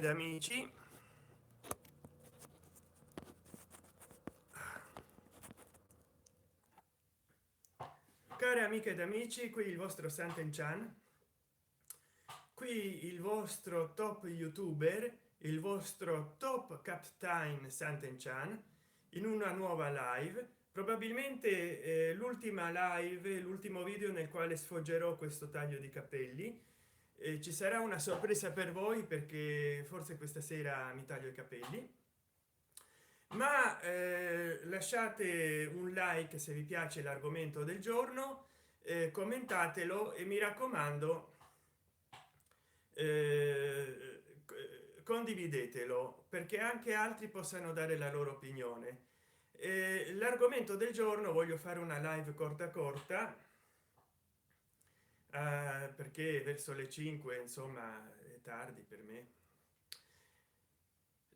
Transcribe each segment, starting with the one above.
ed amici, care amiche ed amici, qui il vostro Santen Chan, qui il vostro top youtuber, il vostro top captain Santen Chan, in una nuova live, probabilmente l'ultima live, l'ultimo video nel quale sfoggerò questo taglio di capelli. Ci sarà una sorpresa per voi perché forse questa sera mi taglio i capelli, ma lasciate un like se vi piace l'argomento del giorno, commentatelo e mi raccomando condividetelo perché anche altri possano dare la loro opinione. L'argomento del giorno, voglio fare una live corta corta, perché verso le 5 insomma è tardi per me.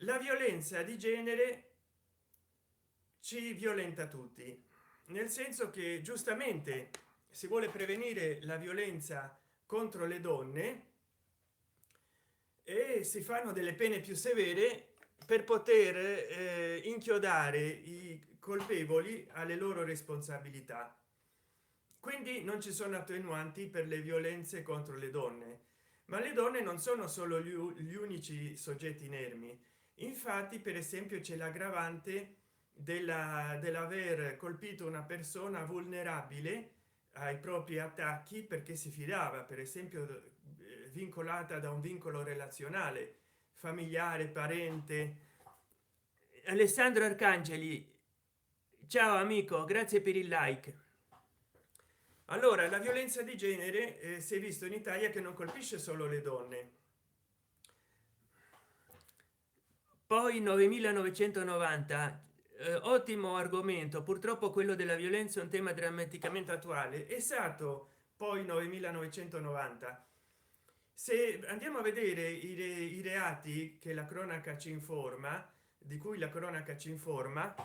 La violenza di genere ci violenta tutti, nel senso che giustamente si vuole prevenire la violenza contro le donne e si fanno delle pene più severe per poter inchiodare i colpevoli alle loro responsabilità. Quindi non ci sono attenuanti per le violenze contro le donne, ma le donne non sono solo gli unici soggetti inermi. Infatti, per esempio, c'è l'aggravante dell'aver colpito una persona vulnerabile ai propri attacchi perché si fidava, per esempio vincolata da un vincolo relazionale familiare, parente. Alessandro Arcangeli, ciao amico, grazie per il like. Allora, la violenza di genere si è visto in Italia che non colpisce solo le donne. Poi 9990, ottimo argomento, purtroppo quello della violenza è un tema drammaticamente attuale. Esatto. Poi 9990, se andiamo a vedere i reati che la cronaca ci informa, di cui la cronaca ci informa,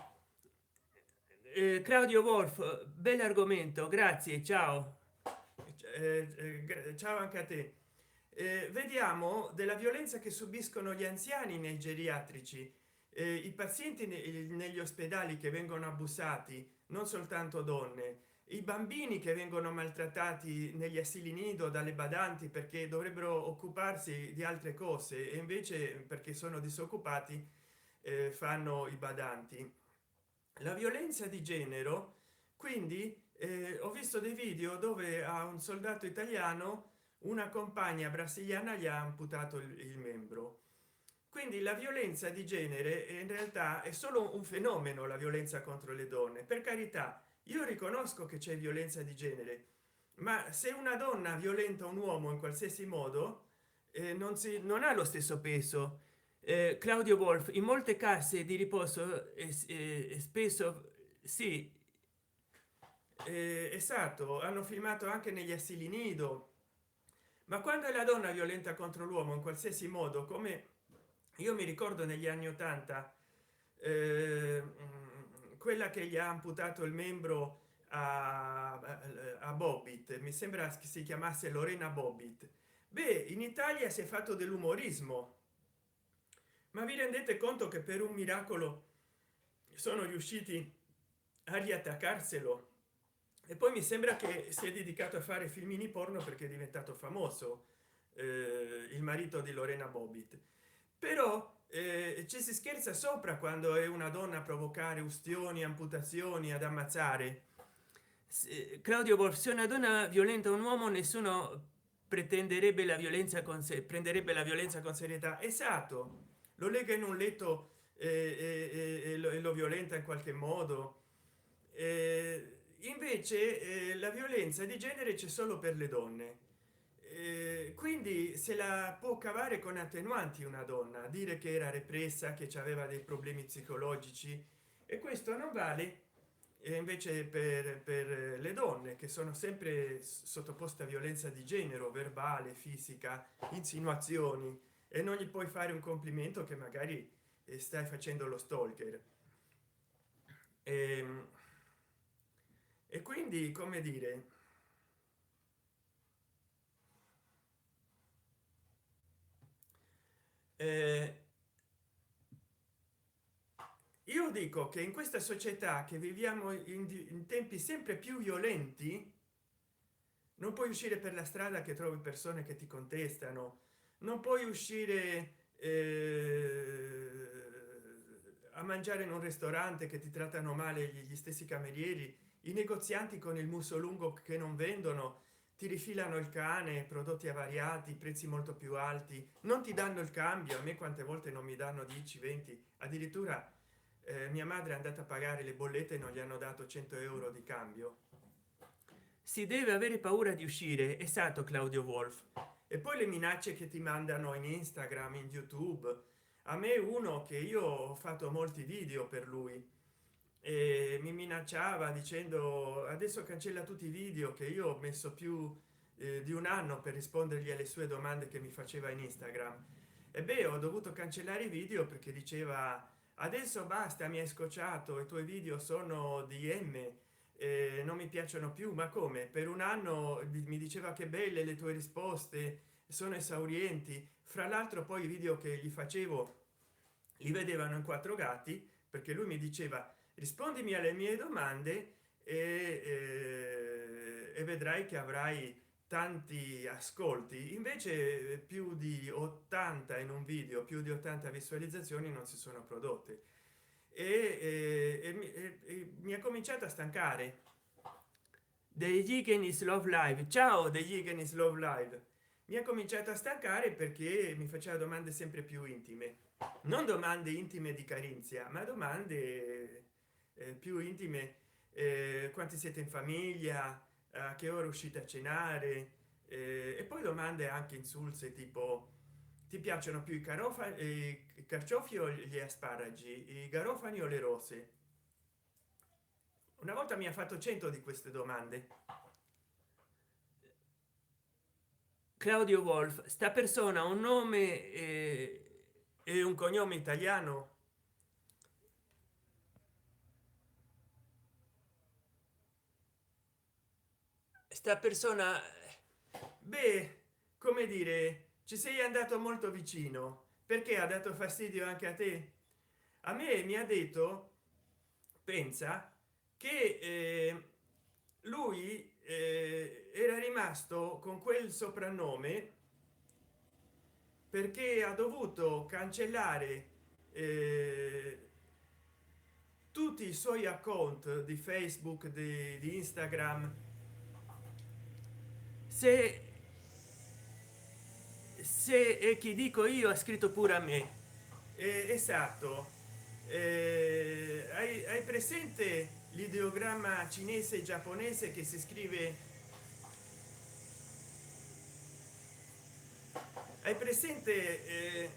Claudio Wolf, bell'argomento, grazie, ciao. Ciao anche a te. Vediamo della violenza che subiscono gli anziani nei geriatrici, i pazienti negli ospedali che vengono abusati, non soltanto donne, i bambini che vengono maltrattati negli asili nido dalle badanti perché dovrebbero occuparsi di altre cose e invece perché sono disoccupati fanno i badanti. La violenza di genere, quindi ho visto dei video dove a un soldato italiano una compagna brasiliana gli ha amputato il membro. Quindi la violenza di genere in realtà è solo un fenomeno. La violenza contro le donne, per carità, io riconosco che c'è violenza di genere, ma se una donna violenta un uomo in qualsiasi modo non ha lo stesso peso. Claudio Wolf, in molte case di riposo spesso sì, esatto, hanno filmato anche negli asili nido, ma quando è la donna violenta contro l'uomo in qualsiasi modo, come io mi ricordo negli anni 80, quella che gli ha amputato il membro a Bobbitt, mi sembra che si chiamasse Lorena Bobbitt. Beh, in Italia si è fatto dell'umorismo, ma vi rendete conto che per un miracolo sono riusciti a riattaccarselo? E poi mi sembra che si è dedicato a fare filmini porno perché è diventato famoso, il marito di Lorena Bobbitt. Però ci si scherza sopra quando è una donna a provocare ustioni, amputazioni, ad ammazzare. Claudio Borg, se una donna violenta un uomo, nessuno pretenderebbe la violenza con sé, prenderebbe la violenza con serietà. Esatto, lo lega in un letto e lo violenta in qualche modo. Invece la violenza di genere c'è solo per le donne. Quindi se la può cavare con attenuanti una donna, dire che era repressa, che aveva dei problemi psicologici, e questo non vale invece per le donne che sono sempre sottoposte a violenza di genere, verbale, fisica, insinuazioni, e non gli puoi fare un complimento che magari stai facendo lo stalker. Ehm, e quindi, come dire, eh, io dico che in questa società che viviamo in tempi sempre più violenti, non puoi uscire per la strada che trovi persone che ti contestano, non puoi uscire a mangiare in un ristorante che ti trattano male gli stessi camerieri, i negozianti con il muso lungo che non vendono, ti rifilano il cane, prodotti avariati, prezzi molto più alti, non ti danno il cambio. A me quante volte non mi danno 10 20, addirittura mia madre è andata a pagare le bollette e non gli hanno dato 100 € di cambio. Si deve avere paura di uscire, esatto, Claudio Wolf. E poi le minacce che ti mandano in Instagram, in YouTube. A me uno che io ho fatto molti video per lui e mi minacciava dicendo: adesso cancella tutti i video, che io ho messo più di un anno per rispondergli alle sue domande che mi faceva in Instagram. E beh, ho dovuto cancellare i video perché diceva: adesso basta, mi hai scocciato, i tuoi video sono DM, non mi piacciono più. Ma come? Per un anno mi diceva che belle le tue risposte, sono esaurienti. Fra l'altro poi i video che gli facevo li vedevano in quattro gatti, perché lui mi diceva: rispondimi alle mie domande e vedrai che avrai tanti ascolti. Invece più di 80 in un video, più di 80 visualizzazioni non si sono prodotte e mi ha cominciato a stancare. degli Higgins Love Live, ciao degli Higgins Love Live, mi ha cominciato a stancare perché mi faceva domande sempre più intime, non domande intime di carinzia, ma domande più intime. Quanti siete in famiglia, a che ora uscite a cenare, e poi domande anche insulse tipo: ti piacciono più i carciofi o gli asparagi, i garofani o le rose? Una volta mi ha fatto 100 di queste domande. Claudio Wolf, sta persona ha un nome e un cognome italiano? Sta persona, beh, come dire, ci sei andato molto vicino, perché ha dato fastidio anche a te. A me mi ha detto, pensa, che lui era rimasto con quel soprannome perché ha dovuto cancellare tutti i suoi account di Facebook, di Instagram. Se è chi dico io, ha scritto pure a me. Esatto. Hai presente l'ideogramma cinese e giapponese che si scrive? Hai presente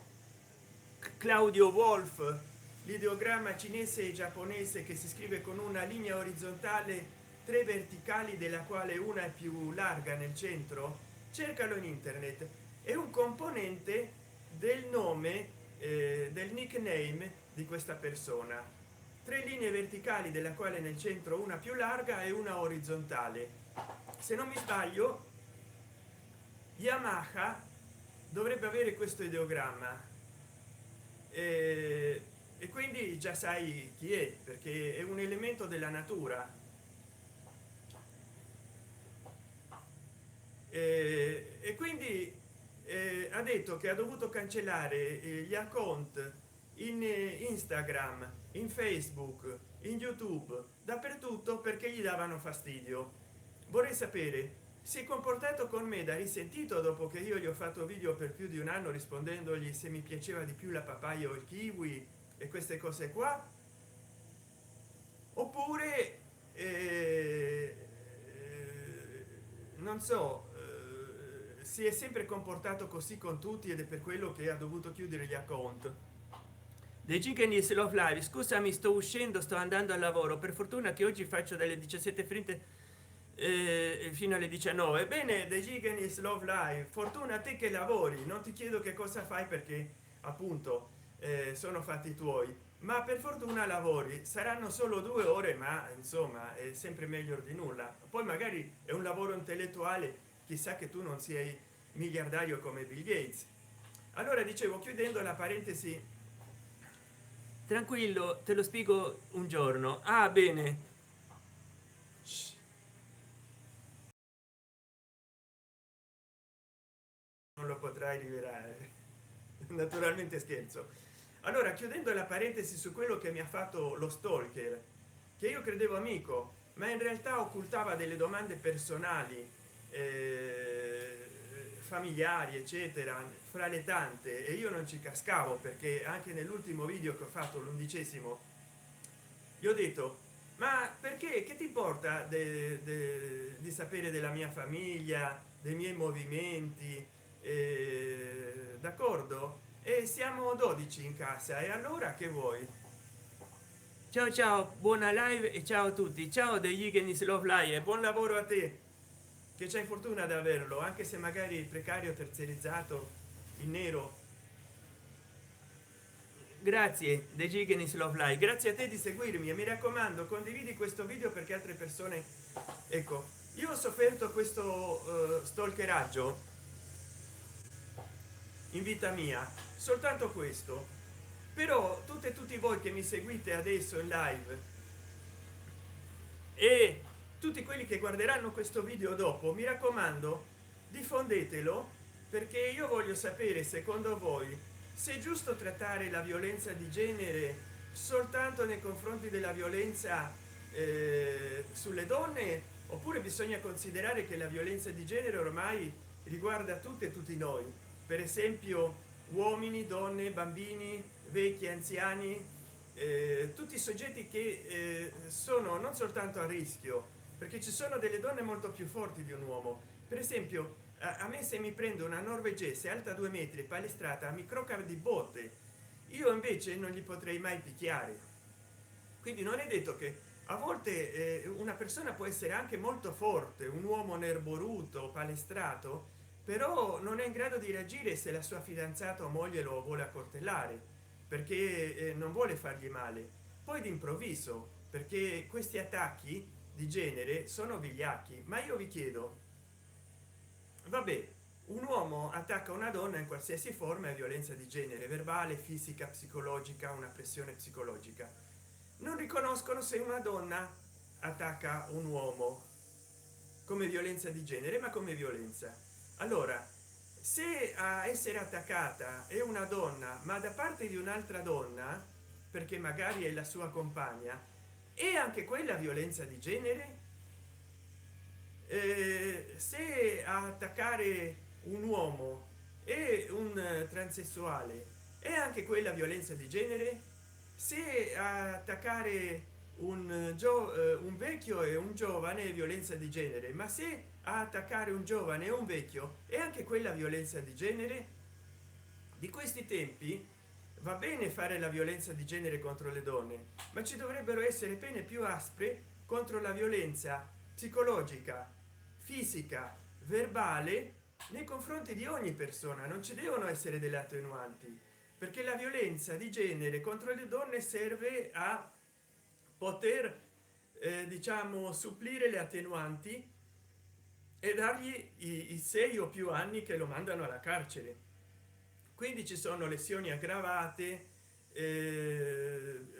Claudio Wolf, l'ideogramma cinese e giapponese che si scrive con una linea orizzontale, tre verticali, della quale una è più larga nel centro? Cercalo in internet, è un componente del nome, del nickname di questa persona. Tre linee verticali, della quale nel centro una più larga e una orizzontale. Se non mi sbaglio, Yamaha dovrebbe avere questo ideogramma, e quindi già sai chi è, perché è un elemento della natura. E quindi ha detto che ha dovuto cancellare gli account in Instagram, in Facebook, in YouTube, dappertutto, perché gli davano fastidio. Vorrei sapere, si è comportato con me da risentito dopo che io gli ho fatto video per più di un anno rispondendogli se mi piaceva di più la papaya o il kiwi e queste cose qua, oppure non so, si è sempre comportato così con tutti ed è per quello che ha dovuto chiudere gli account. The Chicken is Love Live, scusami, sto uscendo, sto andando al lavoro, per fortuna che oggi faccio dalle 17:30 fino alle 19. Bene, The Chicken is Love Live, fortuna a te che lavori, non ti chiedo che cosa fai perché appunto sono fatti tuoi, ma per fortuna lavori. Saranno solo 2 ore, ma insomma è sempre meglio di nulla. Poi magari è un lavoro intellettuale, chissà che tu non sei miliardario come Bill Gates. allora dicevo, chiudendo la parentesi, tranquillo, te lo spiego un giorno. Ah, bene. Shh, non lo potrai rivelare. Naturalmente scherzo. Allora, chiudendo la parentesi su quello che mi ha fatto lo stalker, che io credevo amico, ma in realtà occultava delle domande personali, familiari, eccetera, fra le tante, e io non ci cascavo, perché anche nell'ultimo video che ho fatto, l'11°, gli ho detto: ma perché, che ti importa di sapere della mia famiglia, dei miei movimenti, d'accordo? E siamo 12 in casa, e allora che vuoi? Ciao ciao, buona live e ciao a tutti. Ciao degli Igenis Love Live, e buon lavoro a te, che c'hai fortuna ad averlo, anche se magari precario, terziarizzato, in nero. Grazie The Gigenis Love Live, grazie a te di seguirmi, e mi raccomando, condividi questo video perché altre persone, ecco, io ho sofferto questo stalkeraggio in vita mia, soltanto questo. Però tutte e tutti voi che mi seguite adesso in live, e tutti quelli che guarderanno questo video dopo, mi raccomando, diffondetelo, perché io voglio sapere, secondo voi, se è giusto trattare la violenza di genere soltanto nei confronti della violenza sulle donne, oppure bisogna considerare che la violenza di genere ormai riguarda tutte e tutti noi, per esempio uomini, donne, bambini, vecchi, anziani, tutti i soggetti che sono non soltanto a rischio, perché ci sono delle donne molto più forti di un uomo. Per esempio, a me, se mi prendo una norvegese alta 2 metri, palestrata, mi croca di botte, io invece non gli potrei mai picchiare. Quindi non è detto che a volte una persona può essere anche molto forte, un uomo nerboruto, palestrato, però non è in grado di reagire se la sua fidanzata o moglie lo vuole accoltellare, perché non vuole fargli male. Poi d'improvviso, perché questi attacchi di genere sono vigliacchi. Ma io vi chiedo, vabbè, un uomo attacca una donna in qualsiasi forma è violenza di genere, verbale, fisica, psicologica, una pressione psicologica. Non riconoscono se una donna attacca un uomo come violenza di genere, ma come violenza. Allora, se a essere attaccata è una donna, ma da parte di un'altra donna, perché magari è la sua compagna, è anche quella violenza di genere. Se a attaccare un uomo è un transessuale, è anche quella violenza di genere. Se a attaccare un vecchio e un giovane è violenza di genere, ma se a attaccare un giovane e un vecchio è anche quella violenza di genere. Di questi tempi va bene fare la violenza di genere contro le donne, ma ci dovrebbero essere pene più aspre contro la violenza psicologica, fisica, verbale nei confronti di ogni persona. Non ci devono essere delle attenuanti, perché la violenza di genere contro le donne serve a poter diciamo supplire le attenuanti e dargli i 6 o più anni che lo mandano alla carcere. Quindi ci sono lesioni aggravate,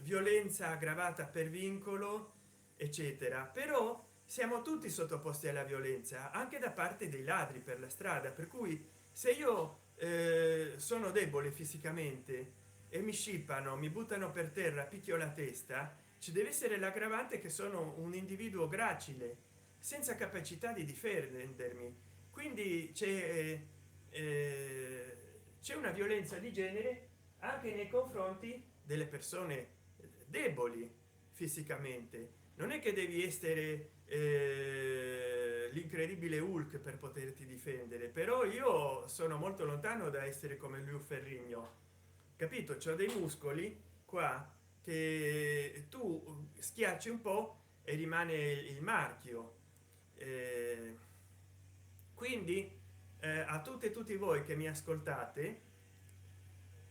violenza aggravata per vincolo, eccetera. Però siamo tutti sottoposti alla violenza anche da parte dei ladri per la strada, per cui se io sono debole fisicamente e mi scippano, mi buttano per terra, picchio la testa, ci deve essere l'aggravante che sono un individuo gracile senza capacità di difendermi. Quindi c'è una violenza di genere anche nei confronti delle persone deboli fisicamente. Non è che devi essere l'incredibile Hulk per poterti difendere, però io sono molto lontano da essere come lui Ferrigno, capito? C'ho dei muscoli qua che tu schiacci un po' e rimane il marchio. Eh, quindi a tutte e tutti voi che mi ascoltate,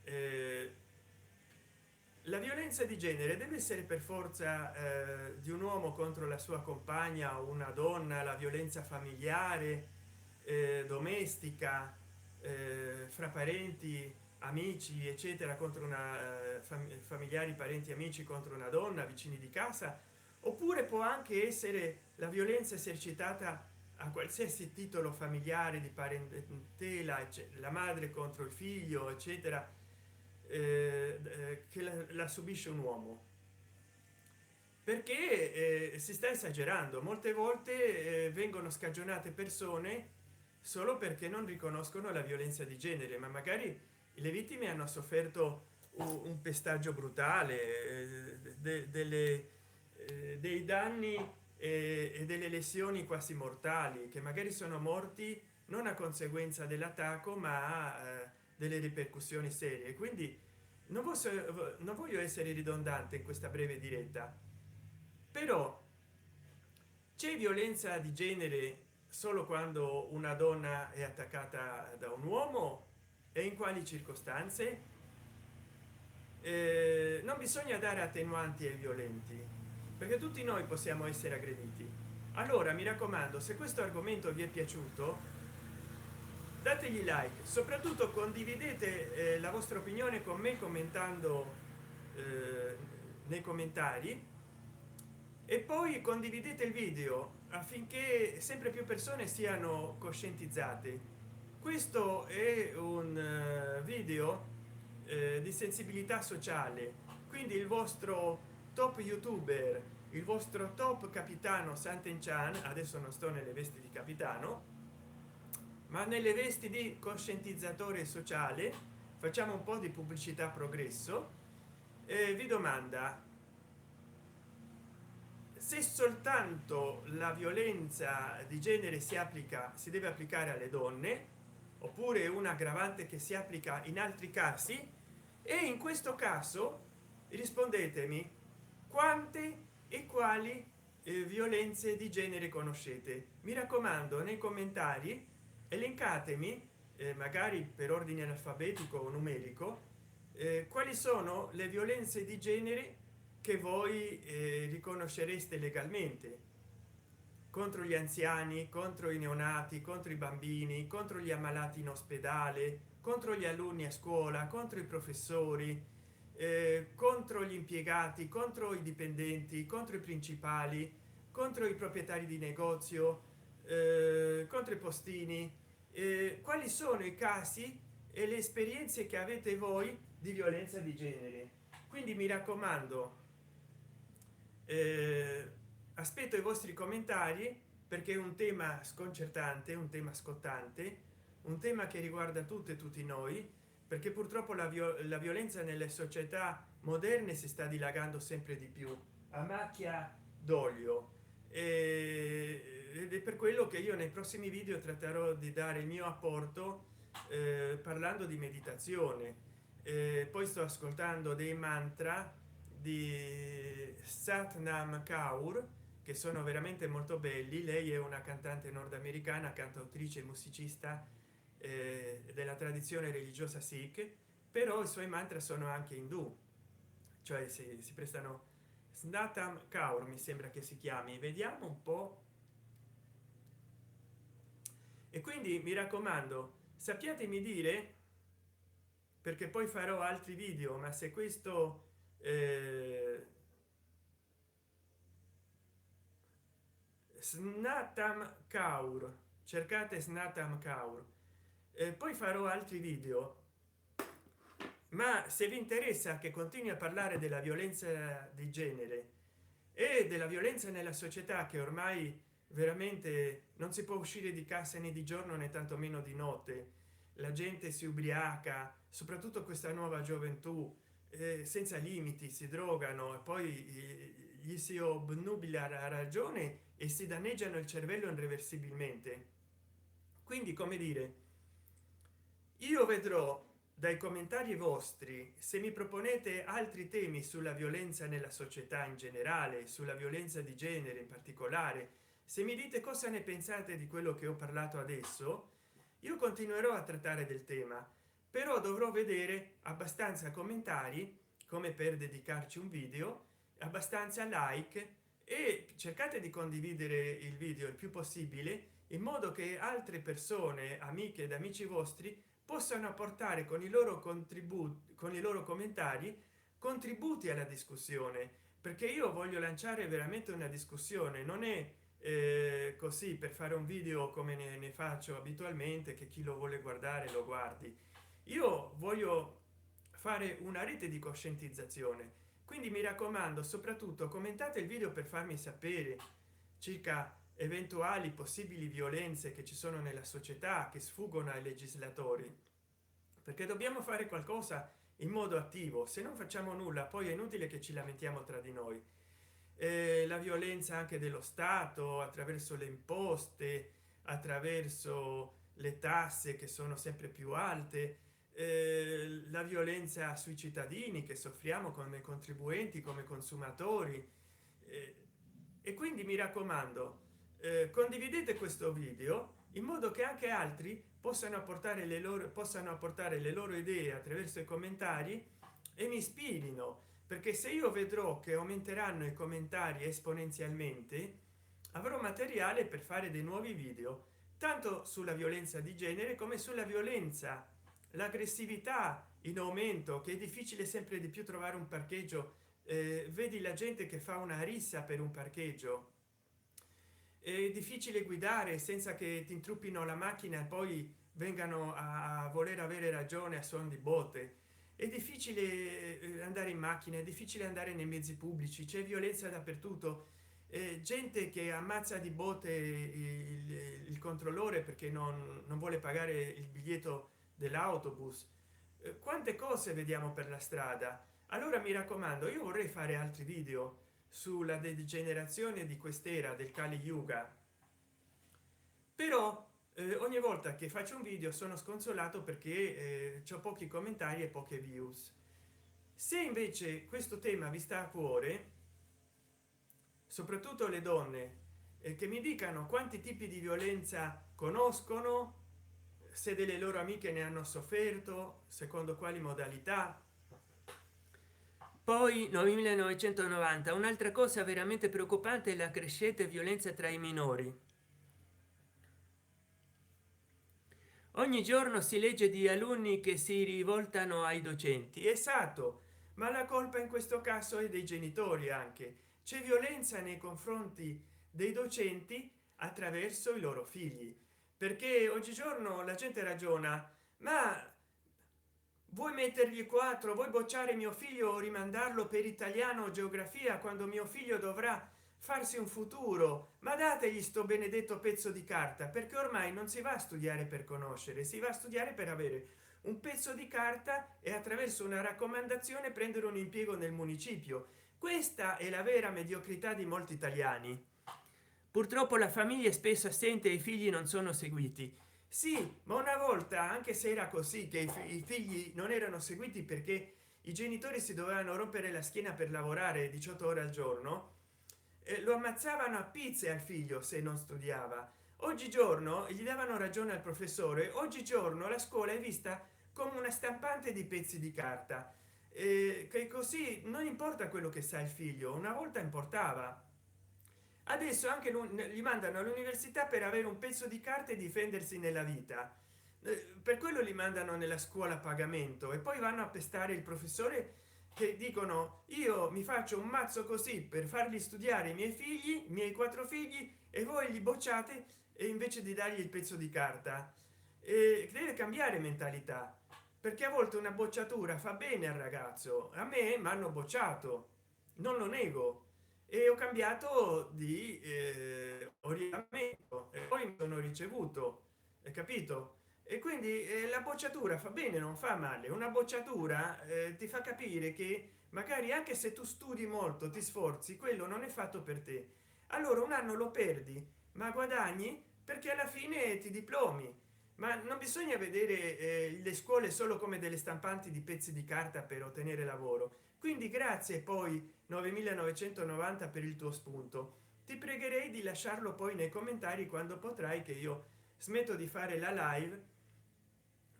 eh, la violenza di genere deve essere per forza di un uomo contro la sua compagna o una donna, la violenza familiare, domestica, fra parenti, amici, eccetera, contro una familiari, parenti, amici contro una donna, vicini di casa, oppure può anche essere la violenza esercitata a qualsiasi titolo familiare, di parentela, la madre contro il figlio, eccetera, che la subisce un uomo, perché si sta esagerando. Molte volte vengono scagionate persone solo perché non riconoscono la violenza di genere, ma magari le vittime hanno sofferto un pestaggio brutale, dei danni e delle lesioni quasi mortali, che magari sono morti non a conseguenza dell'attacco, ma delle ripercussioni serie. Quindi non voglio essere ridondante in questa breve diretta, però c'è violenza di genere solo quando una donna è attaccata da un uomo, e in quali circostanze? Non bisogna dare attenuanti ai violenti, perché tutti noi possiamo essere aggrediti. Allora mi raccomando, se questo argomento vi è piaciuto, dategli like, soprattutto condividete la vostra opinione con me commentando nei commentari, e poi condividete il video affinché sempre più persone siano coscientizzate. Questo è un video di sensibilità sociale, quindi il vostro top youtuber, il vostro top capitano Sant'Enchan, adesso non sto nelle vesti di capitano ma nelle vesti di coscientizzatore sociale, facciamo un po' di pubblicità progresso, vi domanda: se soltanto la violenza di genere si deve applicare alle donne, oppure un aggravante che si applica in altri casi, e in questo caso rispondetemi quante e quali violenze di genere conoscete. Mi raccomando, nei commentari elencatemi, magari per ordine alfabetico o numerico, quali sono le violenze di genere che voi riconoscereste legalmente, contro gli anziani, contro i neonati, contro i bambini, contro gli ammalati in ospedale, contro gli alunni a scuola, contro i professori, contro gli impiegati, contro i dipendenti, contro i principali, contro i proprietari di negozio, contro i postini. Quali sono i casi e le esperienze che avete voi di violenza di genere? Quindi mi raccomando, aspetto i vostri commentari, perché è un tema sconcertante, un tema scottante, un tema che riguarda tutte e tutti noi, perché purtroppo la violenza nelle società moderne si sta dilagando sempre di più a macchia d'olio, ed è per quello che io nei prossimi video tratterò di dare il mio apporto parlando di meditazione. Poi sto ascoltando dei mantra di Satnam Kaur, che sono veramente molto belli. Lei è una cantante nordamericana, cantautrice e musicista della tradizione religiosa Sikh, però i suoi mantra sono anche indù, cioè si prestano. Snatam Kaur mi sembra che si chiami, vediamo un po'. E quindi mi raccomando, sappiatemi dire, perché poi farò altri video, ma se questo Snatam Kaur, cercate Snatam Kaur, poi farò altri video. Ma se vi interessa che continui a parlare della violenza di genere e della violenza nella società, che ormai veramente non si può uscire di casa né di giorno né tantomeno di notte, la gente si ubriaca, soprattutto questa nuova gioventù, senza limiti, si drogano e poi gli si obnubila la ragione e si danneggiano il cervello irreversibilmente. Quindi, come dire, io vedrò dai commentari vostri se mi proponete altri temi sulla violenza nella società in generale, sulla violenza di genere in particolare. Se mi dite cosa ne pensate di quello che ho parlato adesso, io continuerò a trattare del tema, però dovrò vedere abbastanza commentari come per dedicarci un video, abbastanza like, e cercate di condividere il video il più possibile, in modo che altre persone, amiche ed amici vostri, possano apportare con i loro contributi, con i loro commentari, contributi alla discussione, perché io voglio lanciare veramente una discussione. Non è così per fare un video come ne faccio abitualmente, che chi lo vuole guardare lo guardi. Io voglio fare una rete di coscientizzazione, quindi mi raccomando, soprattutto commentate il video per farmi sapere circa eventuali possibili violenze che ci sono nella società, che sfuggono ai legislatori, perché dobbiamo fare qualcosa in modo attivo. Se non facciamo nulla, poi è inutile che ci lamentiamo tra di noi. La violenza anche dello Stato attraverso le imposte, attraverso le tasse che sono sempre più alte, la violenza sui cittadini che soffriamo come contribuenti, come consumatori. eh, e quindi mi raccomando, condividete questo video in modo che anche altri possano apportare le loro idee attraverso i commentari e mi ispirino, perché se io vedrò che aumenteranno i commentari esponenzialmente, avrò materiale per fare dei nuovi video, tanto sulla violenza di genere come sulla violenza, l'aggressività in aumento, che è difficile sempre di più trovare un parcheggio. Vedi la gente che fa una rissa per un parcheggio, è difficile guidare senza che ti intruppino la macchina e poi vengano a voler avere ragione a suon di botte. È difficile andare in macchina, è difficile andare nei mezzi pubblici, c'è violenza dappertutto. Gente che ammazza di botte il controllore perché non vuole pagare il biglietto dell'autobus. Quante cose vediamo per la strada. Allora mi raccomando, io vorrei fare altri video sulla degenerazione di quest'era del Kali Yuga, però ogni volta che faccio un video sono sconsolato perché ho pochi commentari e poche views. Se invece questo tema vi sta a cuore, soprattutto le donne, che mi dicano quanti tipi di violenza conoscono, se delle loro amiche ne hanno sofferto, secondo quali modalità. Poi 1990, un'altra cosa veramente preoccupante è la crescente violenza tra i minori. Ogni giorno si legge di alunni che si rivoltano ai docenti. Esatto, ma la colpa in questo caso è dei genitori. Anche c'è violenza nei confronti dei docenti attraverso i loro figli, perché oggigiorno la gente ragiona: ma vuoi mettergli 4, vuoi bocciare mio figlio o rimandarlo per italiano o geografia quando mio figlio dovrà farsi un futuro? Ma dategli sto benedetto pezzo di carta, perché ormai non si va a studiare per conoscere, si va a studiare per avere un pezzo di carta e attraverso una raccomandazione prendere un impiego nel municipio. Questa è la vera mediocrità di molti italiani. Purtroppo la famiglia è spesso assente e i figli non sono seguiti. Sì, ma una volta, anche se era così, che i figli non erano seguiti perché i genitori si dovevano rompere la schiena per lavorare 18 ore al giorno, lo ammazzavano a pizze al figlio se non studiava. Oggigiorno gli davano ragione al professore. Oggigiorno la scuola è vista come una stampante di pezzi di carta, che così non importa quello che sa il figlio. Una volta importava. Adesso anche li mandano all'università per avere un pezzo di carta e difendersi nella vita. Per quello li mandano nella scuola a pagamento e poi vanno a pestare il professore, che dicono: io mi faccio un mazzo così per fargli studiare i miei figli, i miei 4 figli, e voi li bocciate, e invece di dargli il pezzo di carta. Deve cambiare mentalità, perché a volte una bocciatura fa bene al ragazzo. A me mi hanno bocciato, non lo nego, e ho cambiato di orientamento e poi mi sono ricevuto, hai capito? E quindi la bocciatura fa bene, non fa male. Una bocciatura ti fa capire che magari anche se tu studi molto, ti sforzi, quello non è fatto per te. Allora un anno lo perdi, ma guadagni, perché alla fine ti diplomi. Ma non bisogna vedere le scuole solo come delle stampanti di pezzi di carta per ottenere lavoro. Quindi grazie poi 9990 per il tuo spunto. Ti pregherei di lasciarlo poi nei commentari quando potrai, che io smetto di fare la live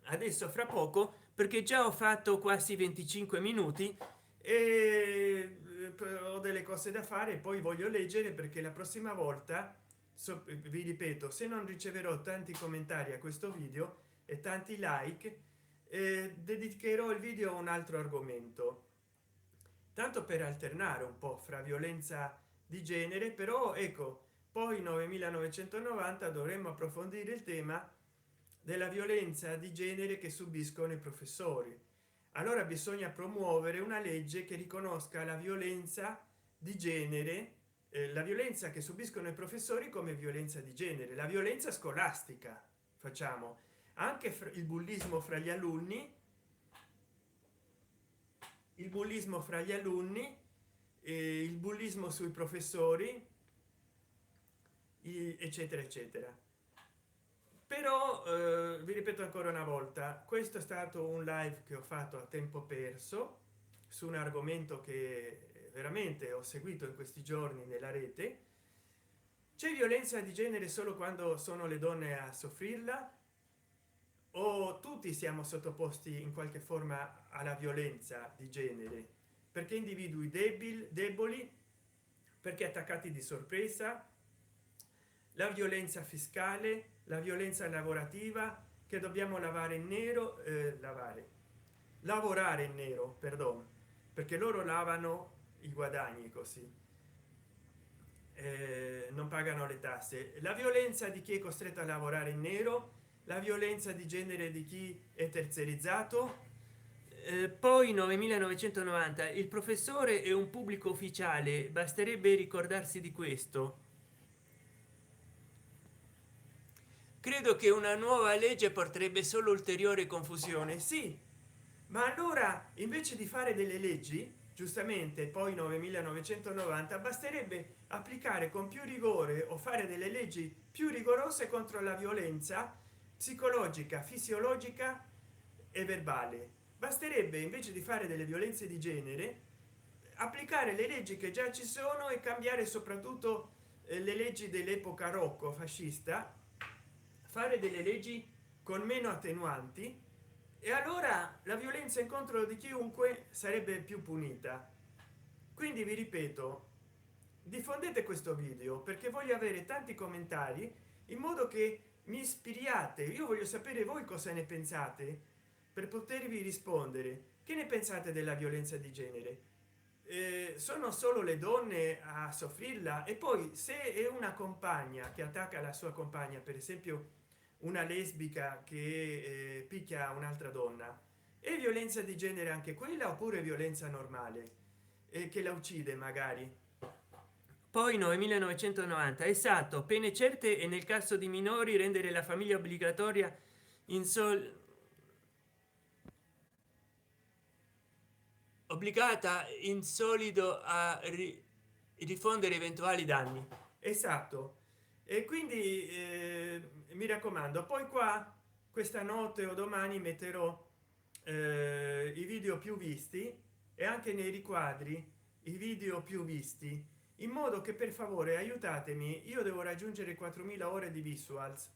adesso fra poco, perché già ho fatto quasi 25 minuti e ho delle cose da fare e poi voglio leggere, perché la prossima volta, vi ripeto, se non riceverò tanti commentari a questo video, e tanti like, dedicherò il video a un altro argomento, tanto per alternare un po' fra violenza di genere. Però ecco, poi 9990 dovremmo approfondire il tema della violenza di genere che subiscono i professori. Allora bisogna promuovere una legge che riconosca la violenza di genere, la violenza che subiscono i professori come violenza di genere, la violenza scolastica. Facciamo anche il bullismo fra gli alunni, il bullismo fra gli alunni, il bullismo sui professori, eccetera eccetera. Però vi ripeto ancora una volta, questo è stato un live che ho fatto a tempo perso su un argomento che veramente ho seguito in questi giorni nella rete. C'è violenza di genere solo quando sono le donne a soffrirla, o tutti siamo sottoposti in qualche forma alla violenza di genere, perché individui deboli, perché attaccati di sorpresa, la violenza fiscale, la violenza lavorativa, che dobbiamo lavare in nero, lavorare in nero, perdono, perché loro lavano i guadagni, così non pagano le tasse. La violenza di chi è costretto a lavorare in nero, la violenza di genere di chi è terzerizzato. Poi 9990 il professore è un pubblico ufficiale, basterebbe ricordarsi di questo. Credo che una nuova legge porterebbe solo ulteriore confusione. Sì, ma allora invece di fare delle leggi, giustamente poi 9990, basterebbe applicare con più rigore o fare delle leggi più rigorose contro la violenza psicologica, fisiologica e verbale. Basterebbe, invece di fare delle violenze di genere, applicare le leggi che già ci sono e cambiare soprattutto le leggi dell'epoca rocco fascista, fare delle leggi con meno attenuanti, e allora la violenza in contro di chiunque sarebbe più punita. Quindi vi ripeto, diffondete questo video perché voglio avere tanti commentari, in modo che mi ispiriate. Io voglio sapere voi cosa ne pensate, per potervi rispondere. Che ne pensate della violenza di genere? Sono solo le donne a soffrirla? E poi, se è una compagna che attacca la sua compagna, per esempio una lesbica che picchia un'altra donna, è violenza di genere anche quella, oppure violenza normale che la uccide magari? Poi 9990 esatto, pene certe, e nel caso di minori rendere la famiglia obbligatoria in obbligata in solido a rifondere eventuali danni. Esatto. E quindi mi raccomando, poi qua questa notte o domani metterò i video più visti, e anche nei riquadri i video più visti, in modo che, per favore, aiutatemi. Io devo raggiungere 4000 ore di visuals.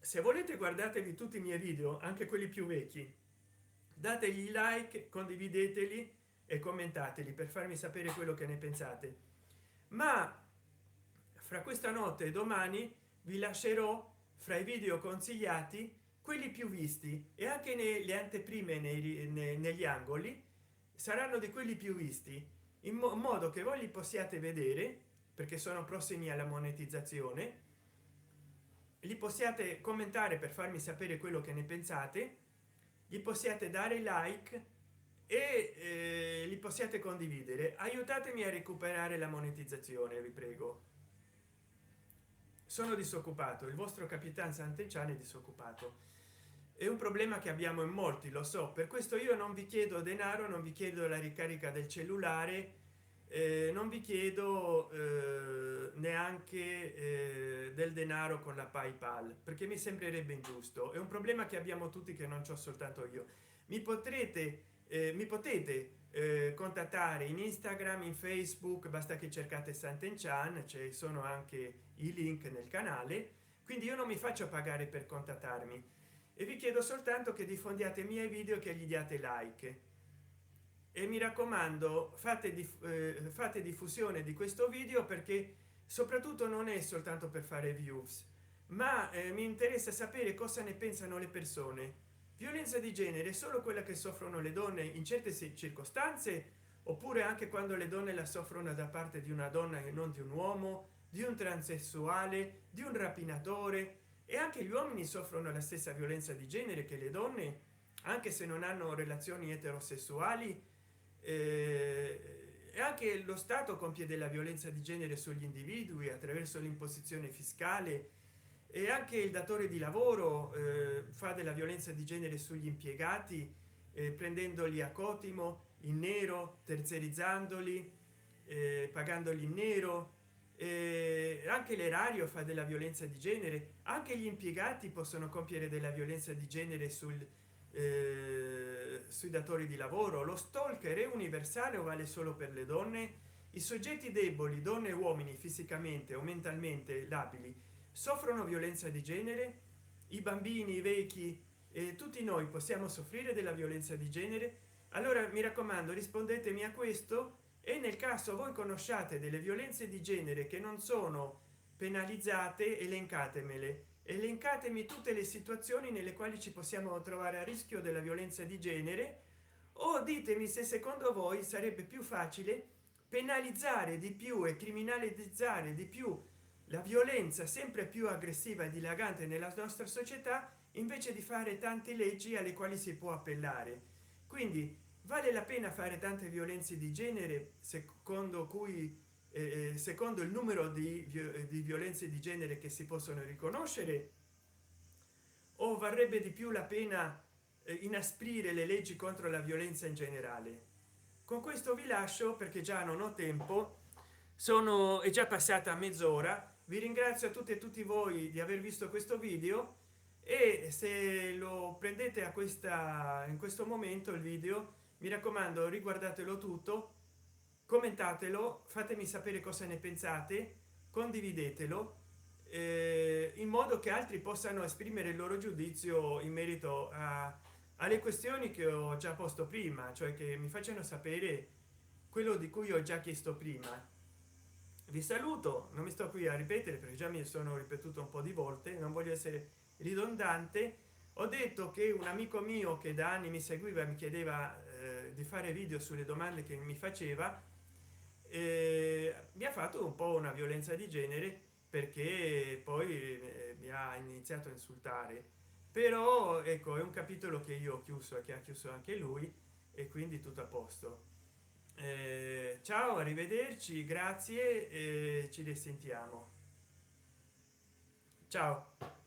Se volete, guardatevi tutti i miei video, anche quelli più vecchi, dategli like, condivideteli e commentateli per farmi sapere quello che ne pensate. Ma fra questa notte e domani vi lascerò fra i video consigliati quelli più visti, e anche nelle anteprime, negli angoli saranno di quelli più visti, in modo che voi li possiate vedere, perché sono prossimi alla monetizzazione, li possiate commentare per farmi sapere quello che ne pensate, gli possiate dare like e li possiate condividere. Aiutatemi a recuperare la monetizzazione, vi prego. Sono disoccupato, il vostro Capitan Sant'Enchan è disoccupato. È un problema che abbiamo in molti, lo so. Per questo io non vi chiedo denaro, non vi chiedo la ricarica del cellulare, non vi chiedo neanche del denaro con la PayPal, perché mi sembrerebbe ingiusto. È un problema che abbiamo tutti, che non c'ho soltanto io. Mi potete contattare in Instagram, in Facebook, basta che cercate Sant'Enchan, ci sono anche i link nel canale. Quindi io non mi faccio pagare per contattarmi, e vi chiedo soltanto che diffondiate i miei video, che gli diate like, e mi raccomando, fate diffusione di questo video, perché soprattutto non è soltanto per fare views, ma mi interessa sapere cosa ne pensano le persone. Violenza di genere è solo quella che soffrono le donne in certe circostanze, oppure anche quando le donne la soffrono da parte di una donna e non di un uomo, di un transessuale, di un rapinatore? E anche gli uomini soffrono la stessa violenza di genere che le donne, anche se non hanno relazioni eterosessuali. E anche lo stato compie della violenza di genere sugli individui attraverso l'imposizione fiscale, e anche il datore di lavoro fa della violenza di genere sugli impiegati, prendendoli a cotimo in nero, terziarizzandoli, pagandoli in nero. Anche l'erario fa della violenza di genere, anche gli impiegati possono compiere della violenza di genere sui datori di lavoro. Lo stalker è universale o vale solo per le donne? I soggetti deboli, donne e uomini, fisicamente o mentalmente labili, soffrono violenza di genere? I bambini, i vecchi, tutti noi possiamo soffrire della violenza di genere? Allora mi raccomando, rispondetemi a questo, e nel caso voi conosciate delle violenze di genere che non sono penalizzate, elencatemele. Elencatemi tutte le situazioni nelle quali ci possiamo trovare a rischio della violenza di genere, o ditemi se secondo voi sarebbe più facile penalizzare di più e criminalizzare di più la violenza sempre più aggressiva e dilagante nella nostra società, invece di fare tante leggi alle quali si può appellare. Quindi vale la pena fare tante violenze di genere secondo cui secondo il numero di violenze di genere che si possono riconoscere, o varrebbe di più la pena inasprire le leggi contro la violenza in generale? Con questo vi lascio perché già non ho tempo, è già passata mezz'ora. Vi ringrazio a tutti e tutti voi di aver visto questo video, e se lo prendete a questa in questo momento il video, mi raccomando, riguardatelo tutto, commentatelo, fatemi sapere cosa ne pensate, condividetelo, in modo che altri possano esprimere il loro giudizio in merito alle questioni che ho già posto prima, cioè che mi facciano sapere quello di cui ho già chiesto prima. Vi saluto, non mi sto qui a ripetere perché già mi sono ripetuto un po' di volte, non voglio essere ridondante. Ho detto che un amico mio che da anni mi seguiva, mi chiedeva di fare video sulle domande che mi faceva, mi ha fatto un po' una violenza di genere, perché poi mi ha iniziato a insultare. Però ecco, è un capitolo che io ho chiuso e che ha chiuso anche lui, e quindi tutto a posto. Ciao, arrivederci, grazie, ci risentiamo. Ciao.